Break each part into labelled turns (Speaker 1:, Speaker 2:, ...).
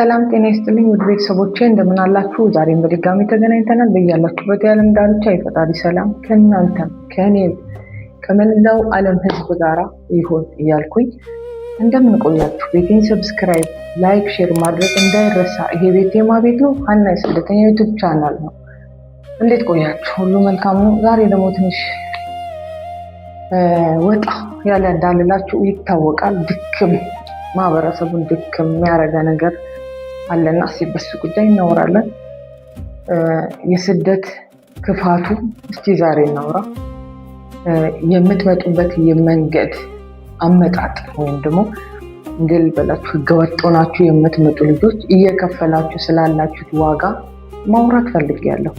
Speaker 1: ሰላም ጤና ይስጥልኝ ውድ ቤተሰቦቼ እንደምን አላችሁ? ዛሬም በድጋሚ ተገናኝተናል። በያላችሁበት የዓለም ዳርቻ የፈጣሪ ሰላም ከእናንተም ከእኔም ከመላው ዓለም ሕዝብ ጋራ ይሁን እያልኩኝ እንደምን ቆያችሁ? ቤቴን ሰብስክራይብ፣ ላይክ፣ ሼር ማድረግ እንዳይረሳ። ይሄ ቤት የማ ቤት ነው? ሀና የስደተኛ ዩቱብ ቻናል ነው። እንዴት ቆያችሁ? ሁሉ መልካም ነው? ዛሬ ደግሞ ትንሽ ወጣ ያለ እንዳልላችሁ ይታወቃል። ድክም ማህበረሰቡን ድክም የሚያደርገ ነገር አለና በሱ ጉዳይ እናወራለን። የስደት ክፋቱ እስቲ ዛሬ እናውራ። የምትመጡበት የመንገድ አመጣጥ ወይም ደግሞ እንግል በላችሁ ህገወጥ ሆናችሁ የምትመጡ ልጆች እየከፈላችሁ ስላላችሁት ዋጋ ማውራት ፈልጌያለሁ።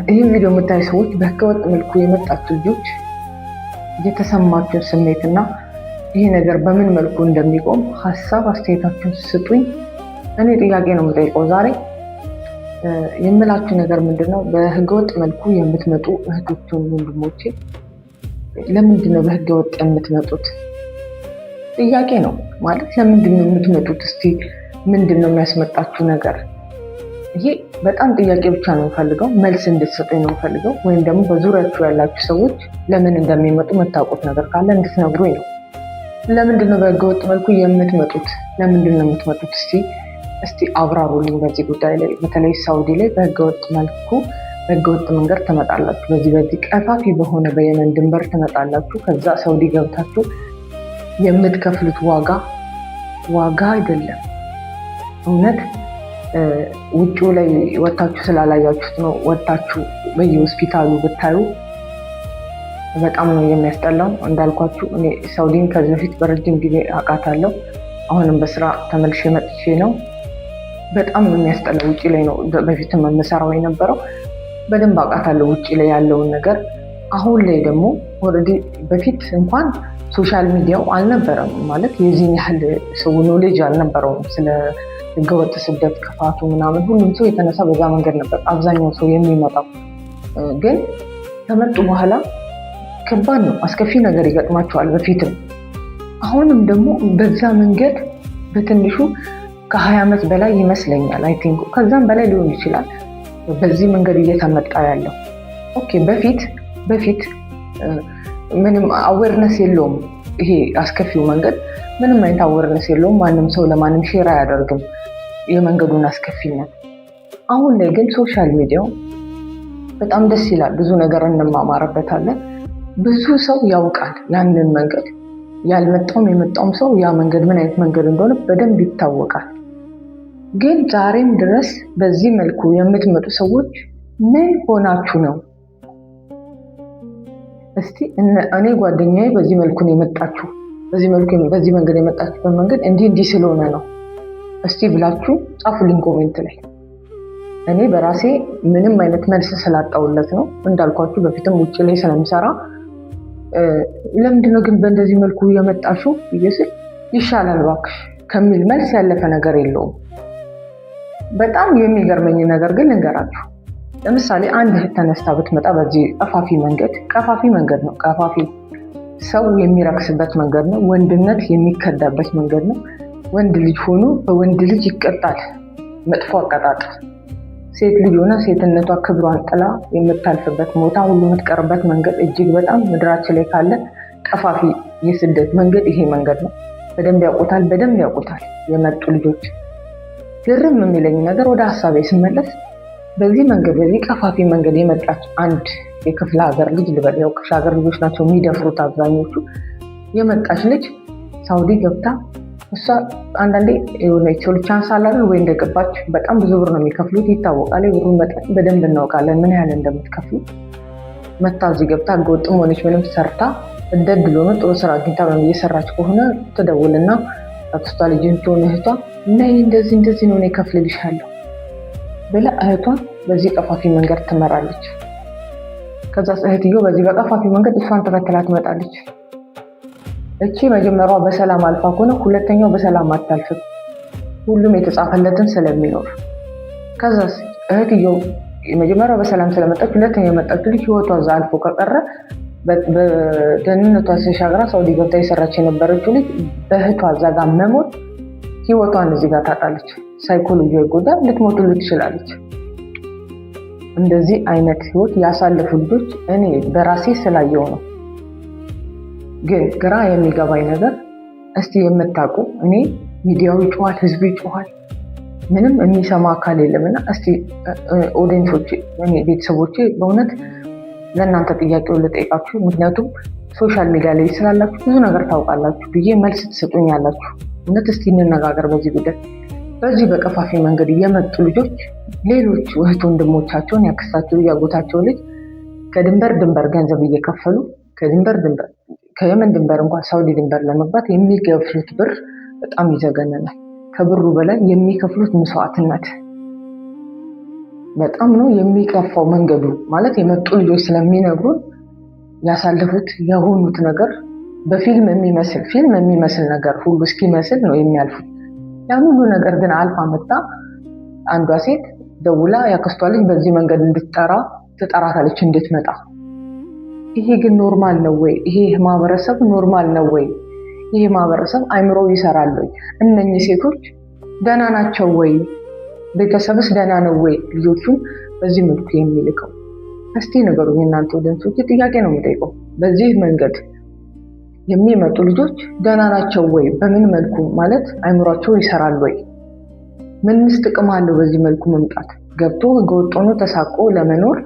Speaker 1: ይህን ቪዲዮ የምታዩ ሰዎች በህገወጥ መልኩ የመጣችሁ ልጆች የተሰማችሁን ስሜትና ይሄ ነገር በምን መልኩ እንደሚቆም ሀሳብ አስተያየታችሁን ስጡኝ። እኔ ጥያቄ ነው የምጠይቀው ዛሬ የምላችሁ ነገር ምንድነው? በህገወጥ መልኩ የምትመጡ እህቶችን ወንድሞቼ ለምንድን ነው በህገወጥ የምትመጡት? ጥያቄ ነው ማለት ለምንድን ነው የምትመጡት? እስቲ ምንድን ነው የሚያስመጣችሁ ነገር? ይሄ በጣም ጥያቄ ብቻ ነው የምፈልገው፣ መልስ እንድትሰጡኝ ነው የምፈልገው። ወይም ደግሞ በዙሪያችሁ ያላችሁ ሰዎች ለምን እንደሚመጡ የምታውቁት ነገር ካለ እንድትነግሩኝ ነው። ለምንድን ነው በህገወጥ መልኩ የምትመጡት? ለምንድን ነው የምትመጡት? እስቲ አብራሩልኝ በዚህ ጉዳይ ላይ። በተለይ ሳውዲ ላይ በህገወጥ መልኩ በህገወጥ መንገድ ትመጣላችሁ። በዚህ ቀፋፊ በሆነ በየመን ድንበር ትመጣላችሁ። ከዛ ሳውዲ ገብታችሁ የምትከፍሉት ዋጋ አይደለም። እውነት ውጭው ላይ ወታችሁ ስላላያችሁት ነው። ወታችሁ በየሆስፒታሉ ብታዩ በጣም ነው የሚያስጠላው። እንዳልኳችሁ እኔ ሳውዲን ከዚህ በፊት በረጅም ጊዜ አውቃታለሁ። አሁንም በስራ ተመልሼ መጥቼ ነው። በጣም ነው የሚያስጠላው። ውጭ ላይ ነው በፊትም የምሰራው የነበረው። በደንብ አውቃታለሁ ውጭ ላይ ያለውን ነገር። አሁን ላይ ደግሞ ኦልሬዲ በፊት እንኳን ሶሻል ሚዲያው አልነበረም ማለት የዚህን ያህል ሰው ኖሌጅ አልነበረውም ስለ ህገወጥ ስደት ክፋቱ ምናምን። ሁሉም ሰው የተነሳ በዛ መንገድ ነበር አብዛኛው ሰው የሚመጣው። ግን ከመጡ በኋላ ከባድ ነው፣ አስከፊ ነገር ይገጥማቸዋል በፊትም። አሁንም ደግሞ በዛ መንገድ በትንሹ ከ20 ዓመት በላይ ይመስለኛል አይ ቲንክ ከዛም በላይ ሊሆን ይችላል በዚህ መንገድ እየተመጣ ያለው። ኦኬ በፊት ምንም አዌርነስ የለውም ይሄ አስከፊው መንገድ፣ ምንም አይነት አዌርነስ የለውም። ማንም ሰው ለማንም ሼር አያደርግም የመንገዱን አስከፊነት። አሁን ላይ ግን ሶሻል ሚዲያው በጣም ደስ ይላል፣ ብዙ ነገር እንማማርበታለን። ብዙ ሰው ያውቃል ያንን መንገድ። ያልመጣውም የመጣውም ሰው ያ መንገድ ምን አይነት መንገድ እንደሆነ በደንብ ይታወቃል። ግን ዛሬም ድረስ በዚህ መልኩ የምትመጡ ሰዎች ምን ሆናችሁ ነው? እስቲ እኔ ጓደኛዬ በዚህ መልኩ ነው የመጣችሁ፣ በዚህ መንገድ የመጣችሁበት መንገድ እንዲህ ስለሆነ ነው እስቲ ብላችሁ ጻፉልኝ ኮሜንት ላይ። እኔ በራሴ ምንም አይነት መልስ ስላጣውለት ነው። እንዳልኳችሁ በፊትም ውጭ ላይ ስለምሰራ ለምንድነው ግን በእንደዚህ መልኩ የመጣሽው ይስል ይሻላል እባክሽ ከሚል መልስ ያለፈ ነገር የለውም። በጣም የሚገርመኝ ነገር ግን ልንገራችሁ። ለምሳሌ አንድ እህት ተነስታ ብትመጣ በዚህ ቀፋፊ መንገድ ነው። ቀፋፊ ሰው የሚረክስበት መንገድ ነው። ወንድነት የሚከዳበት መንገድ ነው። ወንድ ልጅ ሆኖ በወንድ ልጅ ይቀጣል መጥፎ አቀጣጥ። ሴት ልጅ ሆና ሴትነቷ ክብሯን ጥላ የምታልፍበት ሞታ ሁሉ የምትቀርበት መንገድ እጅግ በጣም ምድራችን ላይ ካለ ቀፋፊ የስደት መንገድ ይሄ መንገድ ነው። በደንብ ያውቁታል የመጡ ልጆች። ግርም የሚለኝ ነገር ወደ ሀሳቤ ስመለስ በዚህ ቀፋፊ መንገድ የመጣች አንድ የክፍለ ሀገር ልጅ ልበል፣ ያው ክፍለ ሀገር ልጆች ናቸው የሚደፍሩት አብዛኞቹ። የመጣች ልጅ ሳውዲ ገብታ እሷ አንዳንዴ የሆነ ኢትዮል ቻንስ አላለ ወይ እንደገባች በጣም ብዙ ብር ነው የሚከፍሉት ይታወቃል። የብሩን መጠን በደንብ እናውቃለን ምን ያህል እንደምትከፍሉ። መታ እዚህ ገብታ ህገወጥም ሆነች ምንም ሰርታ እንደድል ሆነ ጥሩ ስራ አግኝታ እየሰራች ከሆነ ትደውልና አክስቷ ልጅን ትሆን እህቷ ነይ እንደዚህ ነው እከፍልልሻለሁ ብላ እህቷን በዚህ ቀፋፊ መንገድ ትመራለች። ከዛ እህትየው በዚህ በቀፋፊ መንገድ እሷን ተከትላ ትመጣለች። እቺ መጀመሪያዋ በሰላም አልፋ ከሆነ ሁለተኛው በሰላም አታልፍም፣ ሁሉም የተጻፈለትን ስለሚኖር። ከዛ እህትየው መጀመሪያው በሰላም ስለመጣች ሁለተኛው የመጣችው ልጅ ህይወቷ እዛ አልፎ ከቀረ በደህንነቷ ተሻግራ ሳውዲ ገብታ የሰራች የነበረችው ልጅ በእህቷ እዛ ጋር መሞት ህይወቷን እዚህ ጋር ታጣለች። ሳይኮሎጂ ይጎዳል፣ ልትሞት ትችላለች። እንደዚህ አይነት ህይወት ያሳለፉ ልጆች እኔ በራሴ ስላየው ነው። ግን ግራ የሚገባኝ ነገር እስቲ የምታውቁ እኔ ሚዲያው ይጮሃል፣ ህዝቡ ይጮሃል፣ ምንም የሚሰማ አካል የለምና እስቲ ኦዲየንሶቼ፣ ቤተሰቦቼ በእውነት ለእናንተ ጥያቄውን ልጠይቃችሁ። ምክንያቱም ሶሻል ሚዲያ ላይ ስላላችሁ ብዙ ነገር ታውቃላችሁ ብዬ መልስ ትሰጡኛላችሁ። እውነት እስቲ እንነጋገር በዚህ ጉዳይ። በዚህ በቀፋፊ መንገድ የመጡ ልጆች ሌሎች እህት ወንድሞቻቸውን ያክስታቸው ያጎታቸው ልጅ ከድንበር ገንዘብ እየከፈሉ ከየመን ድንበር እንኳን ሳውዲ ድንበር ለመግባት የሚከፍሉት ብር በጣም ይዘገነናል። ከብሩ በላይ የሚከፍሉት መስዋዕትነት በጣም ነው የሚከፋው። መንገዱ ማለት የመጡ ልጆች ስለሚነግሩን ያሳለፉት የሆኑት ነገር በፊልም የሚመስል ነገር ሁሉ እስኪመስል ነው የሚያልፉት። ያን ሁሉ ነገር ግን አልፋ መጣ አንዷ ሴት ደውላ ያክስቷ ልጅ በዚህ መንገድ ትጠራታለች እንድትመጣ። ይሄ ግን ኖርማል ነው ወይ? ይሄ ማህበረሰብ ኖርማል ነው ወይ? ይሄ ማህበረሰብ አይምሮ ይሰራል ወይ? እነኚህ ሴቶች ደህና ናቸው ወይ? ቤተሰብስ ደህና ነው ወይ? ልጆቹን በዚህ መልኩ የሚልከው እስቲ ንገሩኝ እናንተ ወደንሶች። ጥያቄ ነው የምጠይቀው። በዚህ መንገድ የሚመጡ ልጆች ደህና ናቸው ወይ? በምን መልኩ ማለት አይምሯቸው ይሰራል ወይ? ምንስ ጥቅም አለው በዚህ መልኩ መምጣት? ገብቶ ህገወጥ ሆኖ ተሳቆ ለመኖር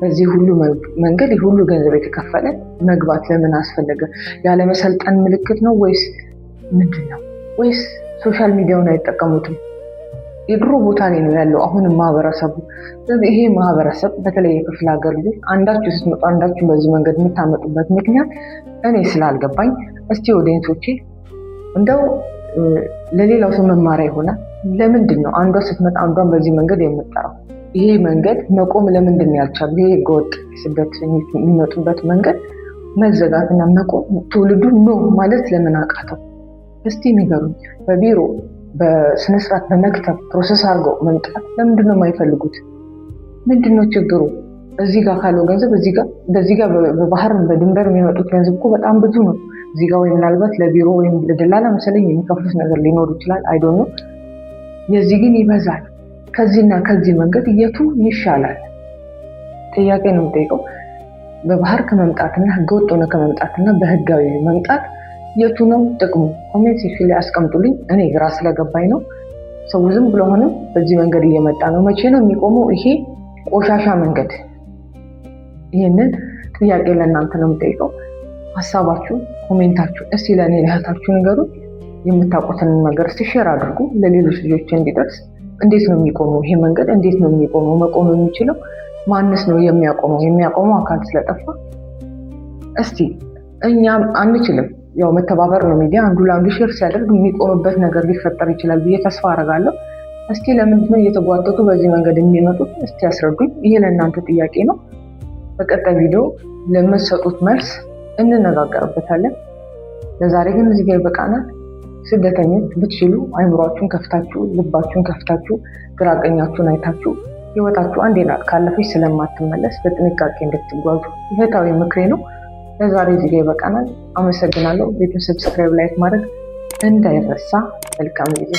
Speaker 1: በዚህ ሁሉ መንገድ ሁሉ ገንዘብ የተከፈለ መግባት ለምን አስፈለገ? ያለመሰልጠን ምልክት ነው ወይስ ምንድን ነው? ወይስ ሶሻል ሚዲያውን አይጠቀሙትም? የድሮ ቦታ ላይ ነው ያለው አሁንም ማህበረሰቡ። ስለዚህ ይሄ ማህበረሰብ በተለይ የክፍለ ሀገር ልጆች አንዳችሁ ስትመጡ አንዳችሁ በዚህ መንገድ የምታመጡበት ምክንያት እኔ ስላልገባኝ እስቲ ኦዲየንሶቼ እንደው ለሌላው ሰው መማሪያ ይሆናል። ለምንድን ነው አንዷ ስትመጣ አንዷን በዚህ መንገድ የምጠራው? ይሄ መንገድ መቆም ለምንድን ነው ያልቻሉ? ይሄ ህገወጥ ስደት የሚመጡበት መንገድ መዘጋትና መቆም ትውልዱ ኖ ማለት ለምን አቃተው? እስቲ ንገሩኝ። በቢሮ በስነስርዓት በመክተብ ፕሮሰስ አድርገው መምጣት ለምንድን ነው የማይፈልጉት? ምንድን ነው ችግሩ? እዚህ ጋር ካለው ገንዘብ በዚህ ጋር በባህር በድንበር የሚመጡት ገንዘብ እኮ በጣም ብዙ ነው። እዚህ ጋር ወይ ምናልባት ለቢሮ ወይም ለደላላ መሰለኝ የሚከፍሉት ነገር ሊኖር ይችላል። አይ ዶንት ኖ። የዚህ ግን ይበዛል። ከዚህና ከዚህ መንገድ የቱ ይሻላል? ጥያቄ ነው የምጠይቀው። በባህር ከመምጣትና ህገወጥ ሆነ ከመምጣትና በህጋዊ መምጣት የቱ ነው ጥቅሙ? ኮሜንት ሴክሽን ላይ አስቀምጡልኝ። እኔ ግራ ስለገባኝ ነው። ሰው ዝም ብሎ ሆነም በዚህ መንገድ እየመጣ ነው። መቼ ነው የሚቆመው ይሄ ቆሻሻ መንገድ? ይህንን ጥያቄ ለእናንተ ነው የምጠይቀው። ሀሳባችሁ ኮሜንታችሁ እስቲ ለእኔ ለእህታችሁ ንገሩ። የምታውቁትን ነገር እስቲ ሼር አድርጉ ለሌሎች ልጆች እንዲደርስ። እንዴት ነው የሚቆመው ይሄ መንገድ? እንዴት ነው የሚቆመው? መቆም የሚችለው ማንስ ነው የሚያቆመው? የሚያቆመው አካል ስለጠፋ እስቲ እኛም አንችልም። ያው መተባበር ነው። ሚዲያ አንዱ ለአንዱ ሼር ሲያደርግ የሚቆምበት ነገር ሊፈጠር ይችላል ብዬ ተስፋ አደርጋለሁ። እስቲ ለምንድን ነው እየተጓተቱ በዚህ መንገድ የሚመጡት? እስቲ ያስረዱኝ። ይሄ ለእናንተ ጥያቄ ነው። በቀጣይ ቪዲዮ ለምትሰጡት መልስ እንነጋገርበታለን። ለዛሬ ግን እዚህ ጋር ይበቃናል። ስደተኞች ብትችሉ አይምሯችሁን ከፍታችሁ ልባችሁን ከፍታችሁ ግራ ቀኛችሁን አይታችሁ ህይወታችሁ አንዴ ካለፈች ስለማትመለስ በጥንቃቄ እንድትጓዙ እህታዊ ምክሬ ነው። ለዛሬ እዚህ ጋር ይበቃናል። አመሰግናለሁ። ቤቱን ሰብስክራይብ፣ ላይክ ማድረግ እንዳይረሳ። መልካም ጊዜ